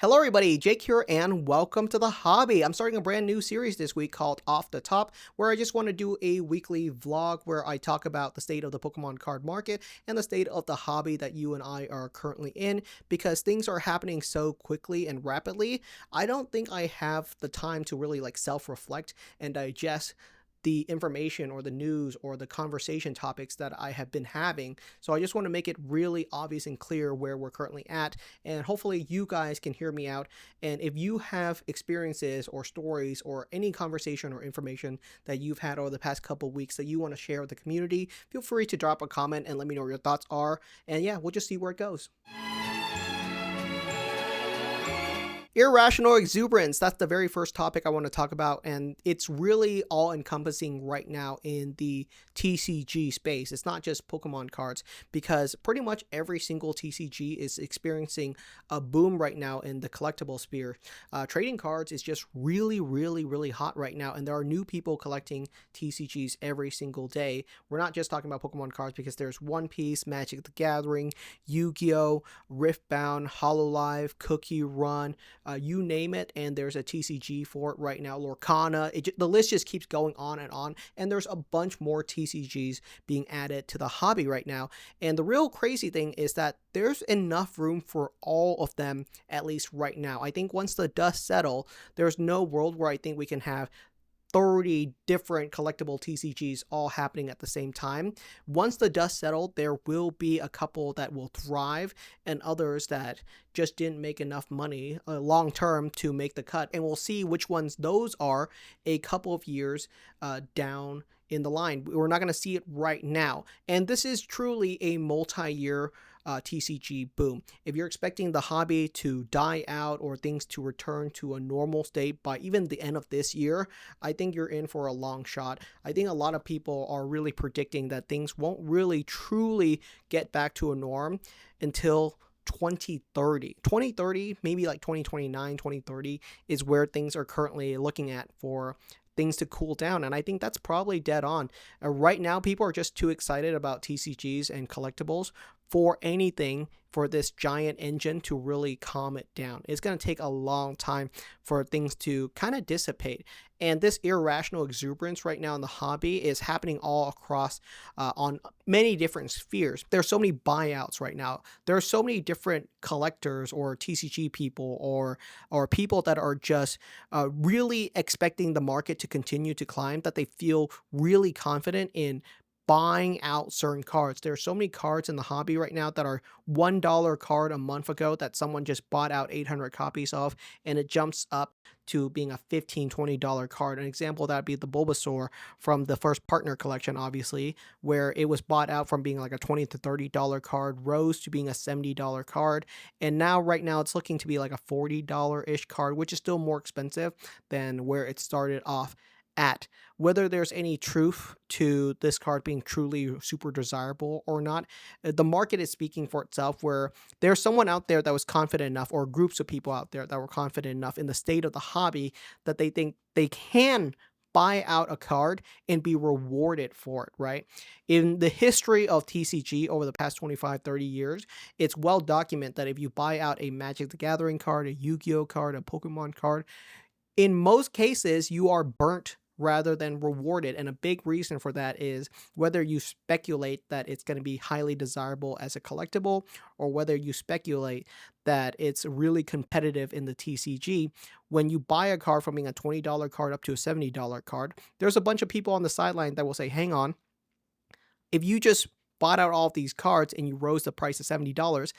Hello everybody, Jake here and welcome to the hobby. I'm starting a brand new series this week called Off the Top, where I just want to do a weekly vlog where I talk about the state of the Pokemon card market and the state of the hobby that you and I are currently in, because things are happening so quickly and rapidly. I don't think I have the time to really self-reflect and digest the information or the news or the conversation topics that I have been having. So I just want to make it really obvious and clear where we're currently at, and hopefully you guys can hear me out. And if you have experiences or stories or any conversation or information that you've had over the past couple weeks that you want to share with the community, feel free to drop a comment and let me know what your thoughts are. And yeah, we'll just see where it goes. Irrational exuberance. That's the very first topic I want to talk about, and it's really all encompassing right now in the TCG space. It's not just Pokemon cards, because pretty much every single TCG is experiencing a boom right now in the collectible sphere. Trading cards is just really hot right now, and there are new people collecting TCGs every single day. We're not just talking about Pokemon cards, because there's One Piece, Magic the Gathering, Yu-Gi-Oh, Riftbound, Hololive, Cookie Run, you name it, and there's a TCG for it right now. Lorcana, the list just keeps going on, and there's a bunch more TCGs being added to the hobby right now. And the real crazy thing is that there's enough room for all of them, at least right now. I think once the dust settle, there's no world where I think we can have 30 different collectible TCGs all happening at the same time. Once the dust settled, there will be a couple that will thrive and others that just didn't make enough money long term to make the cut. And we'll see which ones those are a couple of years down in the line. We're not going to see it right now. And this is truly a multi-year TCG boom. If you're expecting the hobby to die out or things to return to a normal state by even the end of this year, I think you're in for a long shot. I think a lot of people are really predicting that things won't really truly get back to a norm until 2030, maybe like 2029, 2030 is where things are currently looking at for things to cool down. And I think that's probably dead on. Right now, people are just too excited about TCGs and collectibles for anything for this giant engine to really calm it down. It's going to take a long time for things to kind of dissipate. And this irrational exuberance right now in the hobby is happening all across on many different spheres. There's so many buyouts right now. There are so many different collectors or TCG people or people that are just really expecting the market to continue to climb, that they feel really confident in buying out certain cards. There are so many cards in the hobby right now that are $1 card a month ago that someone just bought out 800 copies of, and it jumps up to being a $15, $20 card. An example of that would be the Bulbasaur from the first partner collection, obviously, where it was bought out from being like a $20 to $30 card, rose to being a $70 card, and now right now it's looking to be like a $40-ish card, which is still more expensive than where it started off at. Whether there's any truth to this card being truly super desirable or not, the market is speaking for itself, where there's someone out there that was confident enough, or groups of people out there that were confident enough in the state of the hobby, that they think they can buy out a card and be rewarded for it, right? In the history of TCG over the past 25, 30 years, it's well documented that if you buy out a Magic the Gathering card, a Yu-Gi-Oh card, a Pokemon card, in most cases, you are burnt rather than rewarded. And a big reason for that is whether you speculate that it's going to be highly desirable as a collectible, or whether you speculate that it's really competitive in the TCG. When you buy a card from being a $20 card up to a $70 card, there's a bunch of people on the sideline that will say, hang on, if you just bought out all of these cards and you rose the price to $70,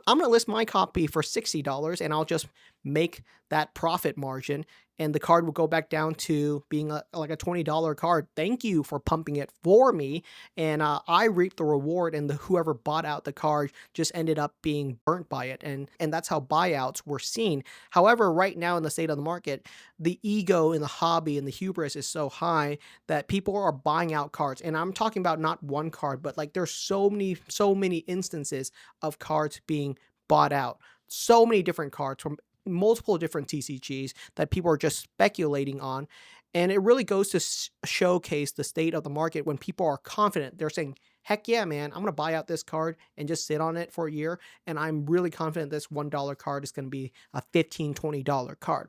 I'm gonna list my copy for $60, and I'll just make that profit margin, and the card will go back down to being like a $20 card. Thank you for pumping it for me, and I reaped the reward, and whoever bought out the card just ended up being burnt by it, and that's how buyouts were seen. However, right now in the state of the market, the ego in the hobby and the hubris is so high that people are buying out cards, and I'm talking about not one card, but like there's so many instances of cards being bought out. So many different cards from multiple different TCGs that people are just speculating on. And it really goes to showcase the state of the market when people are confident. They're saying, heck yeah, man, I'm going to buy out this card and just sit on it for a year. And I'm really confident this $1 card is going to be a $15, $20 card.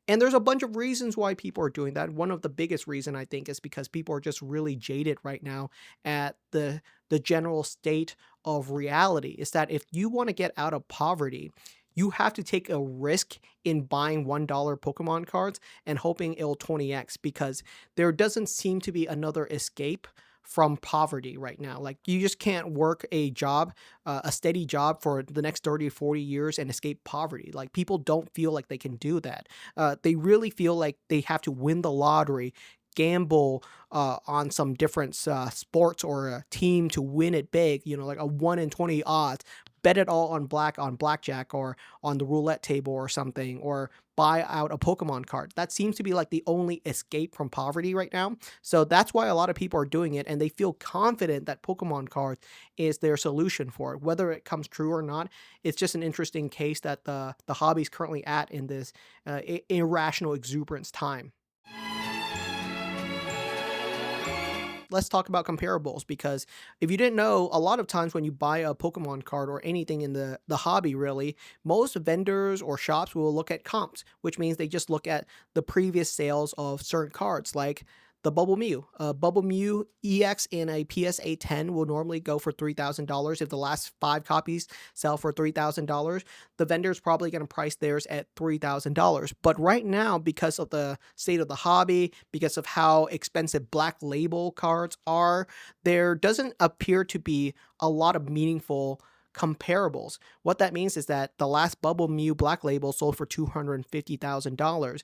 And there's a bunch of reasons why people are doing that. One of the biggest reason I think is because people are just really jaded right now at the general state of reality. Is that if you want to get out of poverty, you have to take a risk in buying $1 Pokemon cards and hoping it'll 20x, because there doesn't seem to be another escape from poverty right now. Like, you just can't work a job, a steady job for the next 30 or 40 years and escape poverty. Like, people don't feel like they can do that. They really feel like they have to win the lottery, gamble on some different sports or a team to win it big, like a 1 in 20 odds, bet it all on blackjack or on the roulette table or something, or buy out a Pokemon card. That seems to be like the only escape from poverty right now. So that's why a lot of people are doing it, and they feel confident that Pokemon cards is their solution for it. Whether it comes true or not, it's just an interesting case that the hobby's currently at in this irrational exuberance time. Let's talk about comparables, because if you didn't know, a lot of times when you buy a Pokemon card or anything in the hobby, really, most vendors or shops will look at comps, which means they just look at the previous sales of certain cards, like the Bubble Mew. Bubble Mew EX in a PSA 10 will normally go for $3,000. If the last 5 copies sell for $3,000, the vendor's probably going to price theirs at $3,000. But right now, because of the state of the hobby, because of how expensive Black Label cards are, there doesn't appear to be a lot of meaningful comparables. What that means is that the last Bubble Mew Black Label sold for $250,000.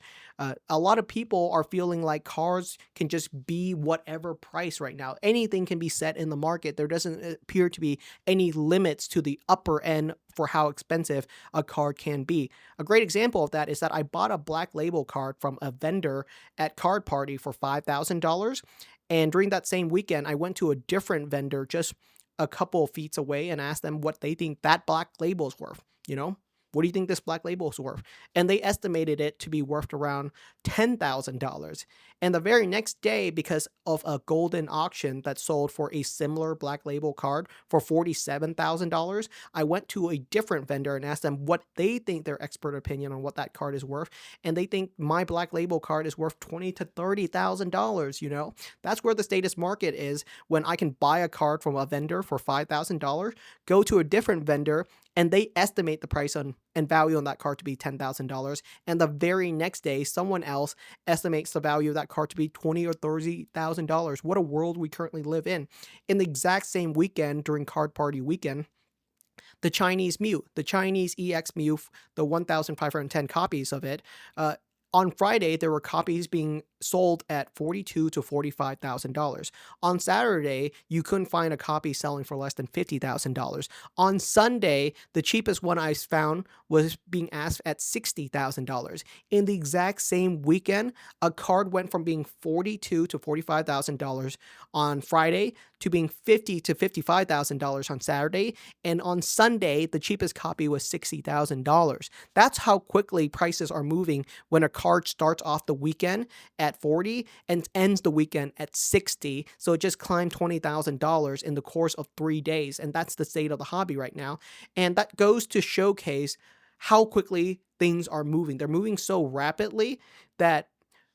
A lot of people are feeling like cards can just be whatever price right now. Anything can be set in the market. There doesn't appear to be any limits to the upper end for how expensive a card can be. A great example of that is that I bought a Black Label card from a vendor at Card Party for $5,000. And during that same weekend, I went to a different vendor just a couple of feet away and asked them what they think that Black Label is worth. What do you think this Black Label is worth? And they estimated it to be worth around $10,000. And the very next day, because of a golden auction that sold for a similar Black Label card for $47,000, I went to a different vendor and asked them what they think, their expert opinion on what that card is worth. And they think my Black Label card is worth $20,000 to $30,000. That's where the status market is, when I can buy a card from a vendor for $5,000, go to a different vendor, and they estimate the price and value on that card to be $10,000. And the very next day, someone else estimates the value of that card to be $20,000 or $30,000. What a world we currently live in. In the exact same weekend, during Card Party weekend, the Chinese Mew, the Chinese EX Mew, the 1,510 copies of it, on Friday, there were copies being sold at $42,000 to $45,000. On Saturday, you couldn't find a copy selling for less than $50,000. On Sunday, the cheapest one I found was being asked at $60,000. In the exact same weekend, a card went from being $42,000 to $45,000 on Friday to being $50,000 to $55,000 on Saturday, and on Sunday, the cheapest copy was $60,000. That's how quickly prices are moving when a card starts off the weekend at 40 and ends the weekend at 60. So it just climbed $20,000 in the course of 3 days. And that's the state of the hobby right now. And that goes to showcase how quickly things are moving. They're moving so rapidly that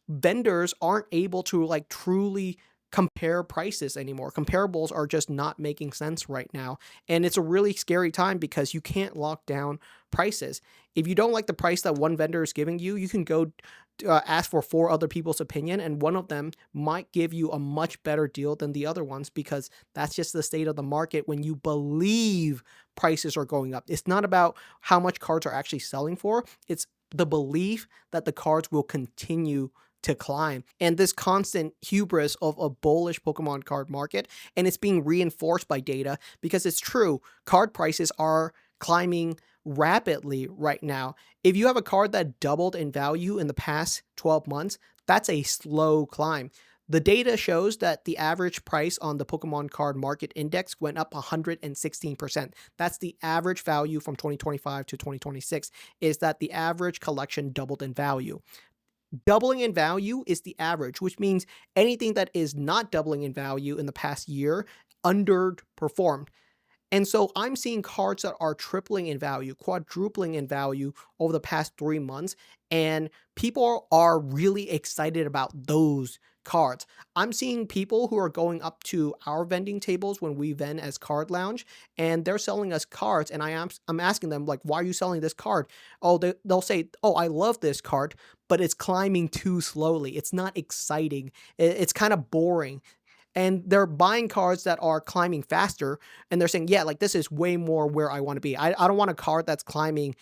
vendors aren't able to truly compare prices anymore. Comparables are just not making sense right now. And it's a really scary time because you can't lock down prices. If you don't like the price that one vendor is giving you, you can go ask for 4 other people's opinion, and one of them might give you a much better deal than the other ones, because that's just the state of the market when you believe prices are going up. It's not about how much cards are actually selling for. It's the belief that the cards will continue to climb, and this constant hubris of a bullish Pokemon card market, and it's being reinforced by data, because it's true, card prices are climbing rapidly right now. If you have a card that doubled in value in the past 12 months, that's a slow climb. The data shows that the average price on the Pokemon Card Market Index went up 116%. That's the average value from 2025 to 2026, is that the average collection doubled in value. Doubling in value is the average, which means anything that is not doubling in value in the past year underperformed. And so I'm seeing cards that are tripling in value, quadrupling in value over the past 3 months, and people are really excited about those cards. I'm seeing people who are going up to our vending tables when we vend as Card Lounge, and they're selling us cards, and I'm asking them like, why are you selling this card? Oh, they'll say, oh, I love this card, but it's climbing too slowly. It's not exciting. It's kind of boring, and they're buying cards that are climbing faster, and they're saying, yeah, like this is way more where I want to be. I don't want a card that's climbing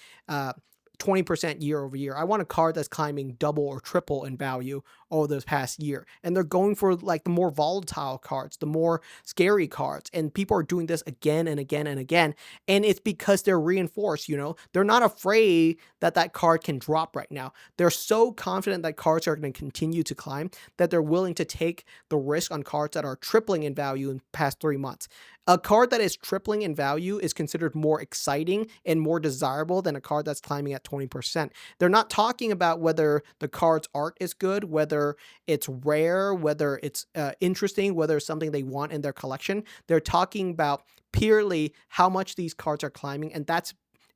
20% year over year. I want a card that's climbing double or triple in value over this past year. And they're going for like the more volatile cards, the more scary cards. And people are doing this again and again and again. And it's because they're reinforced, they're not afraid that that card can drop right now. They're so confident that cards are going to continue to climb that they're willing to take the risk on cards that are tripling in value in the past 3 months. A card that is tripling in value is considered more exciting and more desirable than a card that's climbing at 20%. They're not talking about whether the card's art is good, whether it's rare, whether it's interesting, whether it's something they want in their collection. They're talking about purely how much these cards are climbing, and that's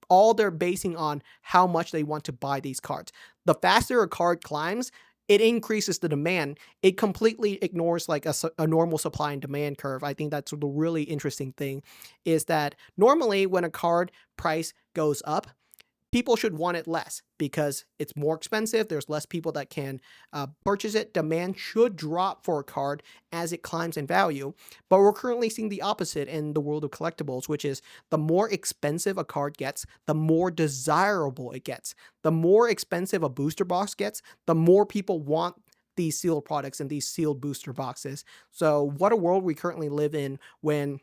all they're basing on how much they want to buy these cards. The faster a card climbs, it increases the demand. It completely ignores like a normal supply and demand curve. I think that's the really interesting thing, is that normally when a card price goes up, people should want it less because it's more expensive. There's less people that can purchase it. Demand should drop for a card as it climbs in value. But we're currently seeing the opposite in the world of collectibles, which is the more expensive a card gets, the more desirable it gets. The more expensive a booster box gets, the more people want these sealed products and these sealed booster boxes. So what a world we currently live in when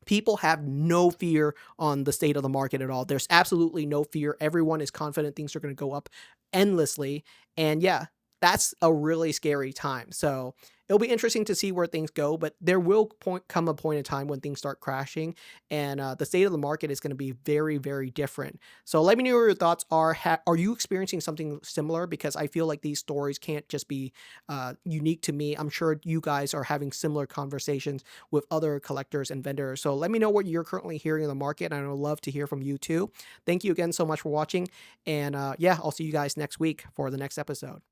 people have no fear on the state of the market at all. There's absolutely no fear. Everyone is confident things are going to go up endlessly. And yeah, that's a really scary time. So it'll be interesting to see where things go, but there will come a point in time when things start crashing, and the state of the market is going to be very, very different. So let me know what your thoughts are. Are you experiencing something similar? Because I feel like these stories can't just be unique to me. I'm sure you guys are having similar conversations with other collectors and vendors. So let me know what you're currently hearing in the market, and I would love to hear from you too. Thank you again so much for watching, and yeah, I'll see you guys next week for the next episode.